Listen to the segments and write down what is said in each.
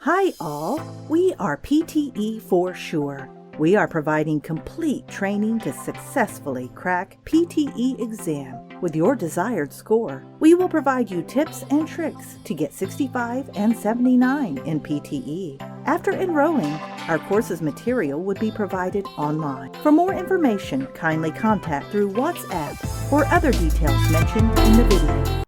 Hi all, we are PTE for sure. We are providing complete training to successfully crack PTE Exam with your desired score. We will provide you tips and tricks to get 65 and 79 in PTE. After enrolling, our course's material would be provided online. For more information, kindly contact through WhatsApp or other details mentioned in the video.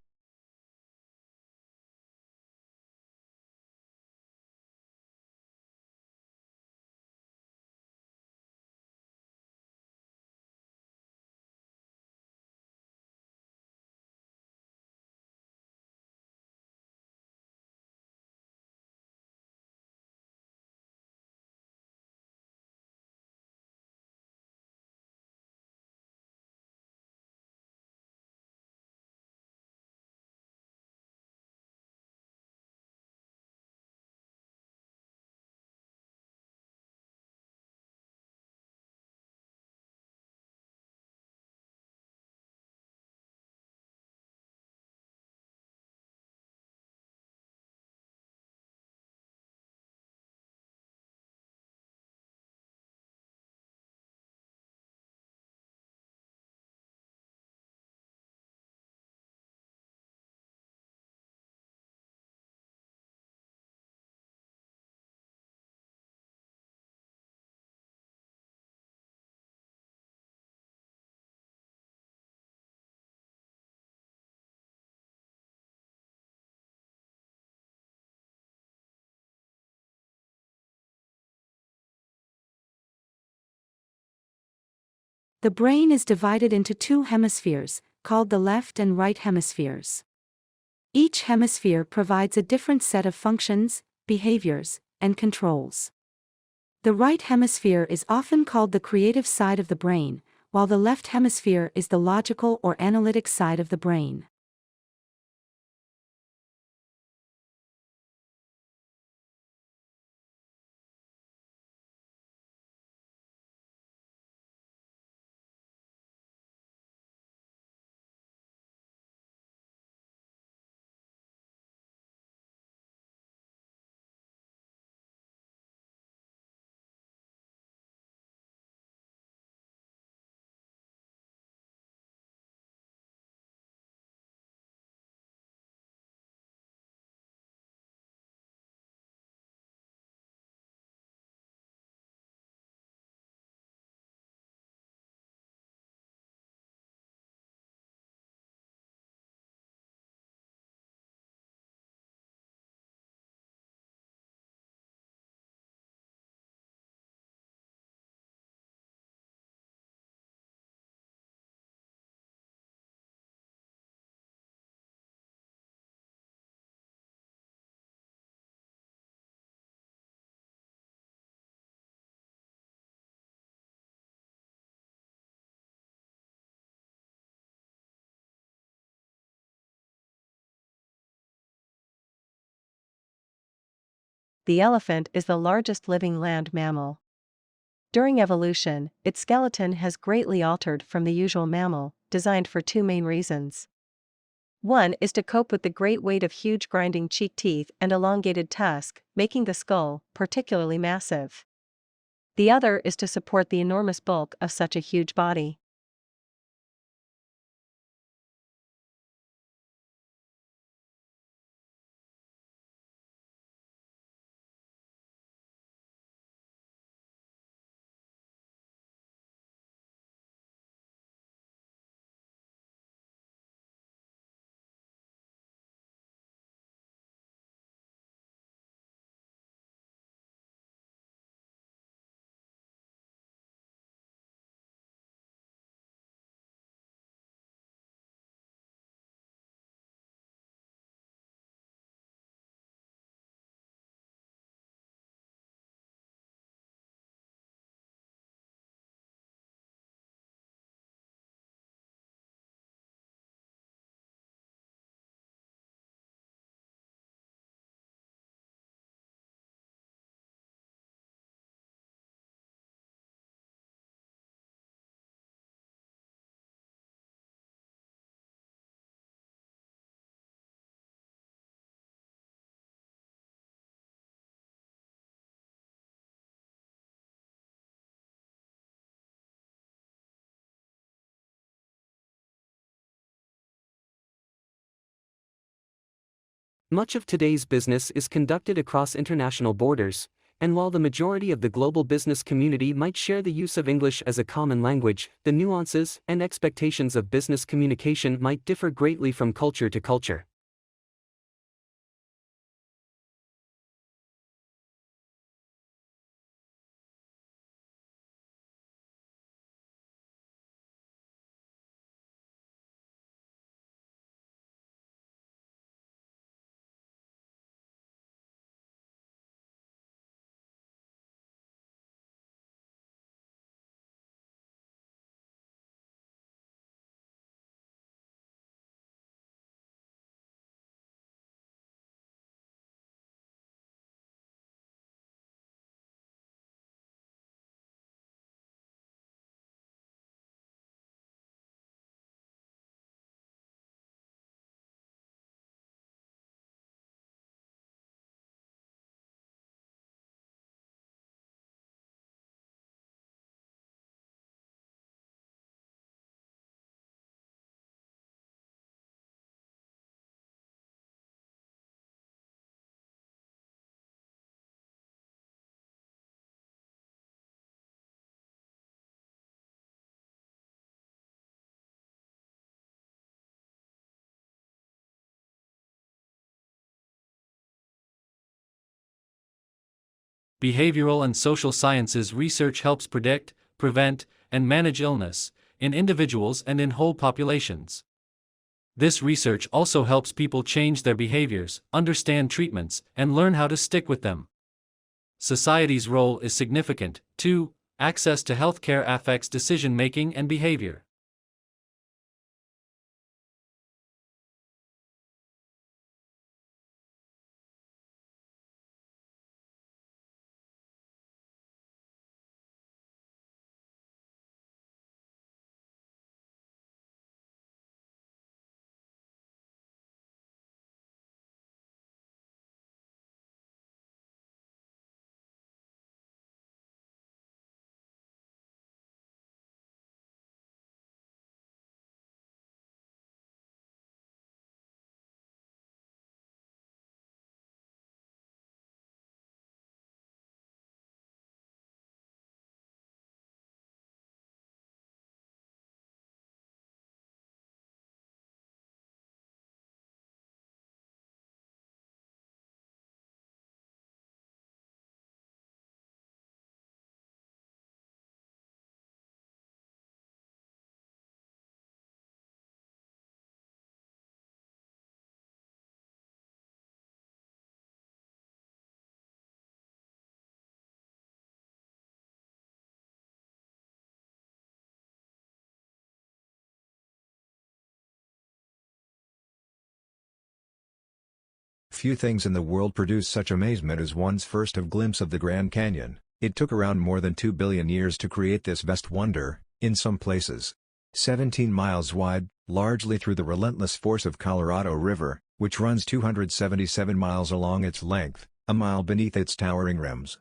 The brain is divided into two hemispheres, called the left and right hemispheres. Each hemisphere provides a different set of functions, behaviors, and controls. The right hemisphere is often called the creative side of the brain, while the left hemisphere is the logical or analytic side of the brain. The elephant is the largest living land mammal. During evolution, its skeleton has greatly altered from the usual mammal, designed for two main reasons. One is to cope with the great weight of huge grinding cheek teeth and elongated tusk, making the skull particularly massive. The other is to support the enormous bulk of such a huge body. Much of today's business is conducted across international borders, and while the majority of the global business community might share the use of English as a common language, the nuances and expectations of business communication might differ greatly from culture to culture. Behavioral and social sciences research helps predict, prevent, and manage illness in individuals and in whole populations. This research also helps people change their behaviors, understand treatments, and learn how to stick with them. Society's role is significant, too. Access to healthcare affects decision-making and behavior. Few things in the world produce such amazement as one's first glimpse of the Grand Canyon. It took around more than 2 billion years to create this vast wonder, in some places 17 miles wide, largely through the relentless force of Colorado River, which runs 277 miles along its length, a mile beneath its towering rims.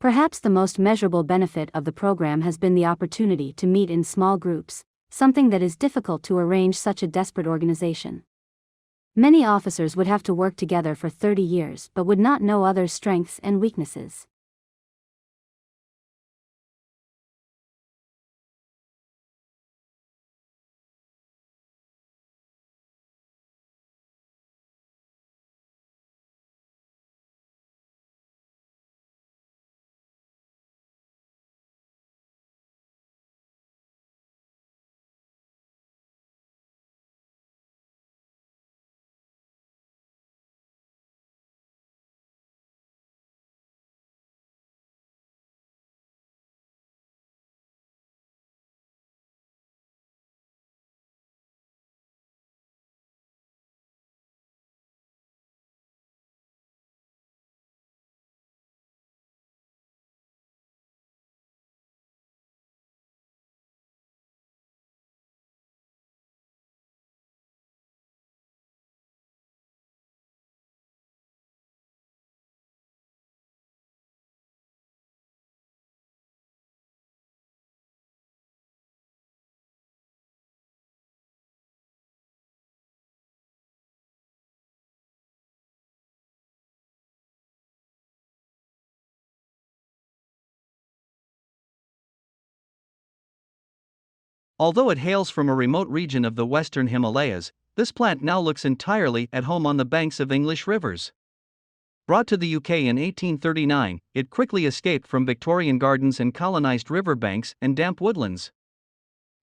Perhaps the most measurable benefit of the program has been the opportunity to meet in small groups, something that is difficult to arrange such a desperate organization. Many officers would have to work together for 30 years but would not know others' strengths and weaknesses. Although it hails from a remote region of the western Himalayas, this plant now looks entirely at home on the banks of English rivers. Brought to the UK in 1839, it quickly escaped from Victorian gardens and colonized riverbanks and damp woodlands.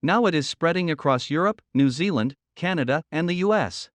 Now it is spreading across Europe, New Zealand, Canada, and the US.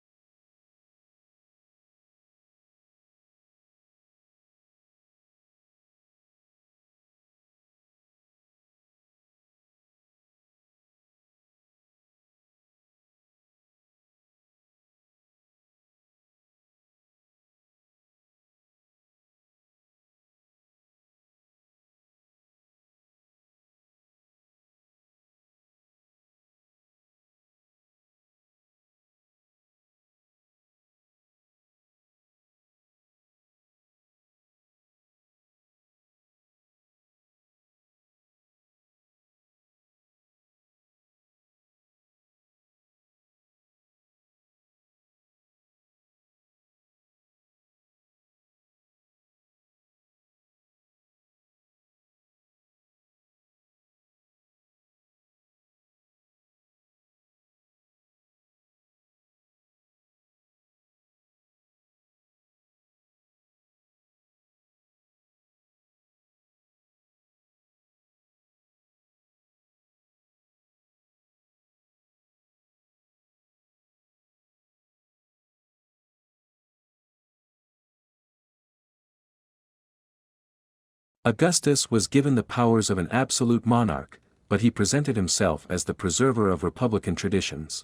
Augustus was given the powers of an absolute monarch, but he presented himself as the preserver of republican traditions.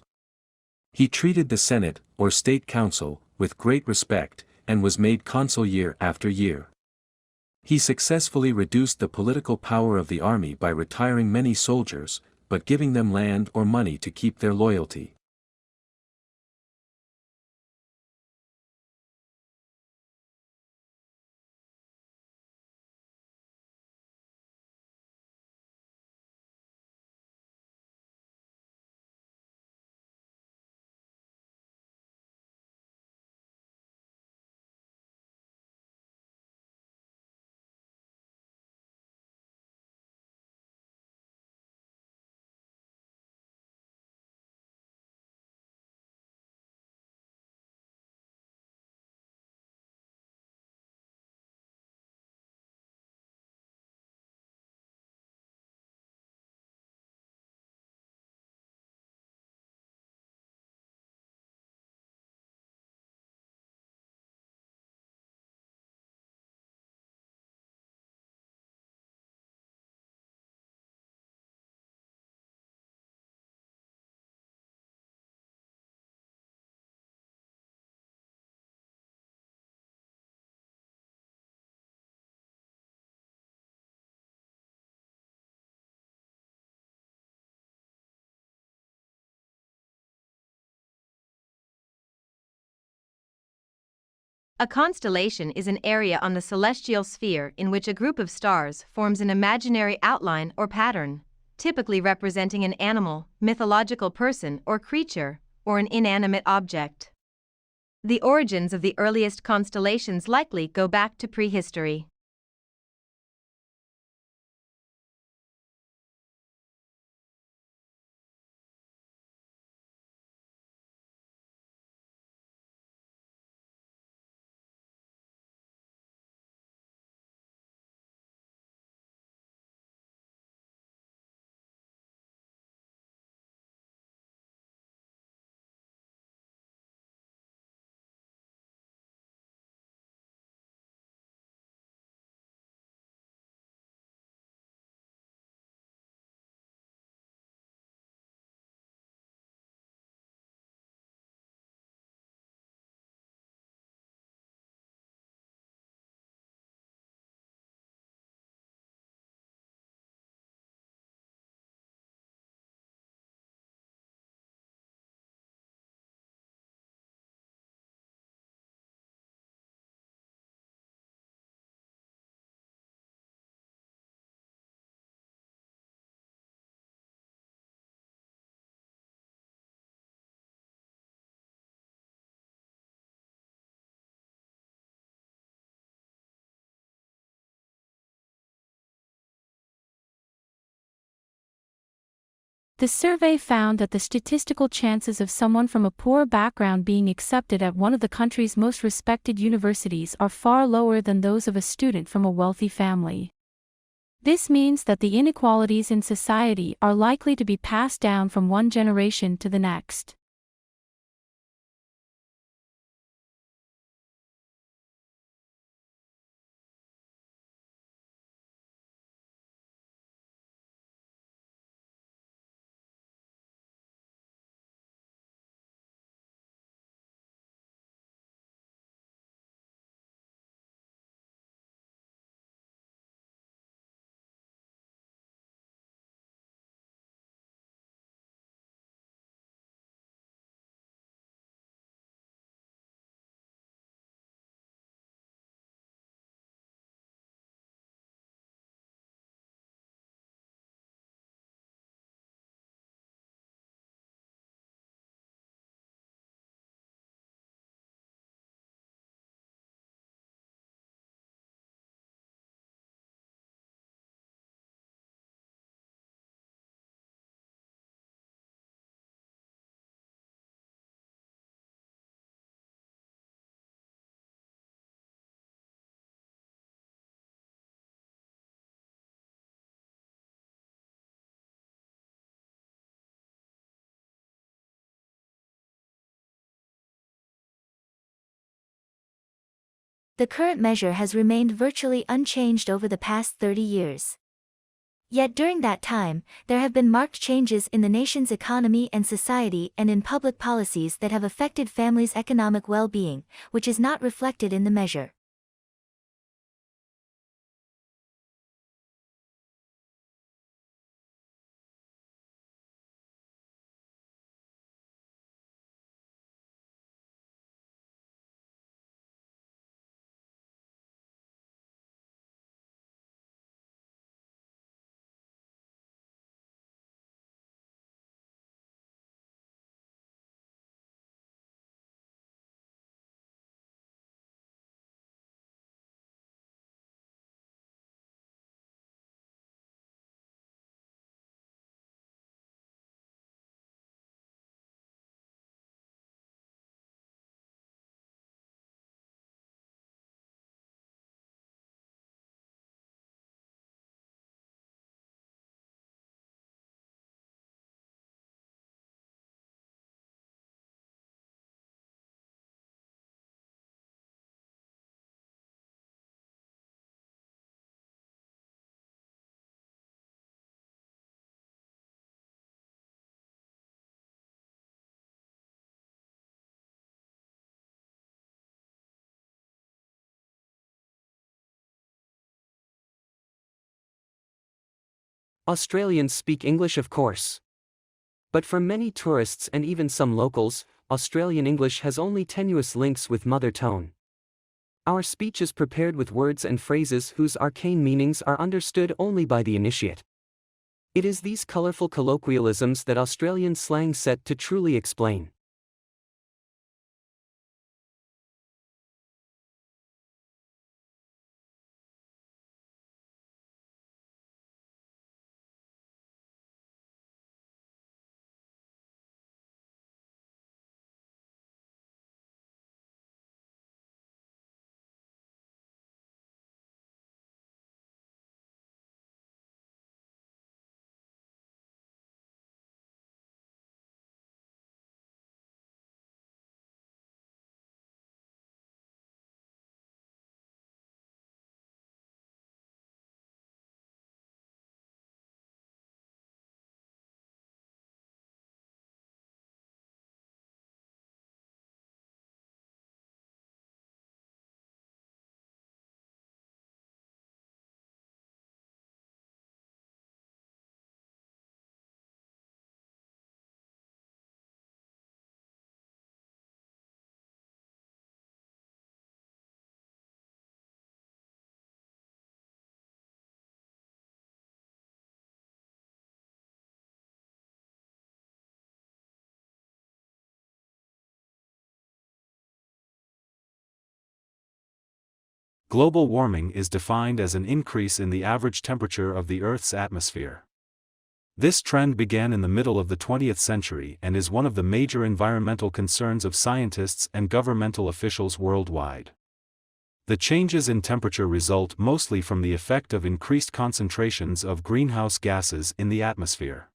He treated the Senate, or State Council, with great respect, and was made consul year after year. He successfully reduced the political power of the army by retiring many soldiers, but giving them land or money to keep their loyalty. A constellation is an area on the celestial sphere in which a group of stars forms an imaginary outline or pattern. typically representing an animal, mythological person or creature, or an inanimate object. The origins of the earliest constellations likely go back to prehistory. The survey found that the statistical chances of someone from a poor background being accepted at one of the country's most respected universities are far lower than those of a student from a wealthy family. This means that the inequalities in society are likely to be passed down from one generation to the next. The current measure has remained virtually unchanged over the past 30 years. Yet during that time, there have been marked changes in the nation's economy and society and in public policies that have affected families' economic well-being, which is not reflected in the measure. Australians speak English, of course. But for many tourists and even some locals, Australian English has only tenuous links with mother tongue. Our speech is prepared with words and phrases whose arcane meanings are understood only by the initiate. It is these colorful colloquialisms that Australian slang set to truly explain. Global warming is defined as an increase in the average temperature of the Earth's atmosphere. This trend began in the middle of the 20th century and is one of the major environmental concerns of scientists and governmental officials worldwide. The changes in temperature result mostly from the effect of increased concentrations of greenhouse gases in the atmosphere.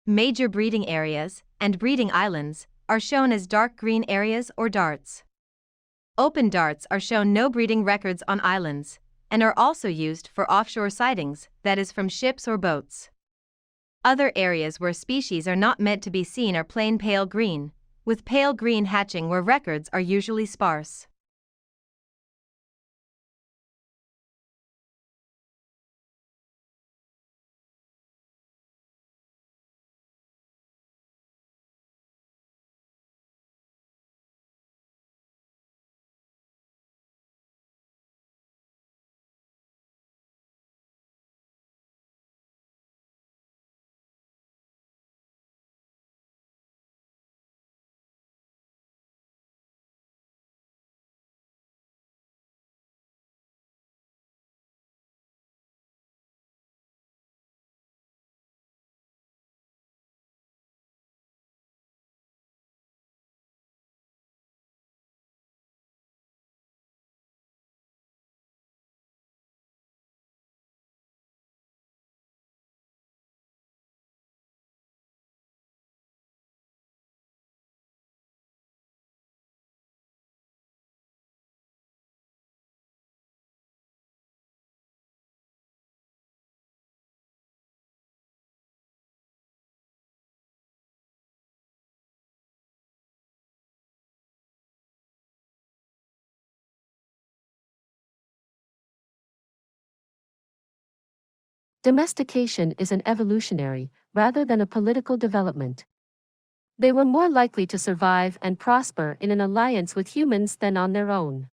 Major breeding areas and breeding islands are shown as dark green areas or darts. Open darts are shown no breeding records on islands, and are also used for offshore sightings, that is from ships or boats. Other areas where species are not meant to be seen are plain pale green, with pale green hatching where records are usually sparse. Domestication is an evolutionary, rather than a political development. They were more likely to survive and prosper in an alliance with humans than on their own.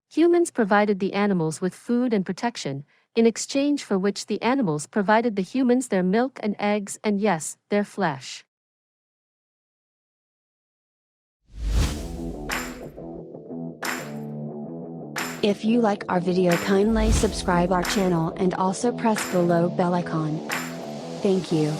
Humans provided the animals with food and protection, in exchange for which the animals provided the humans their milk and eggs and yes, their flesh. If you like our video, kindly subscribe our channel and also press below bell icon. Thank you.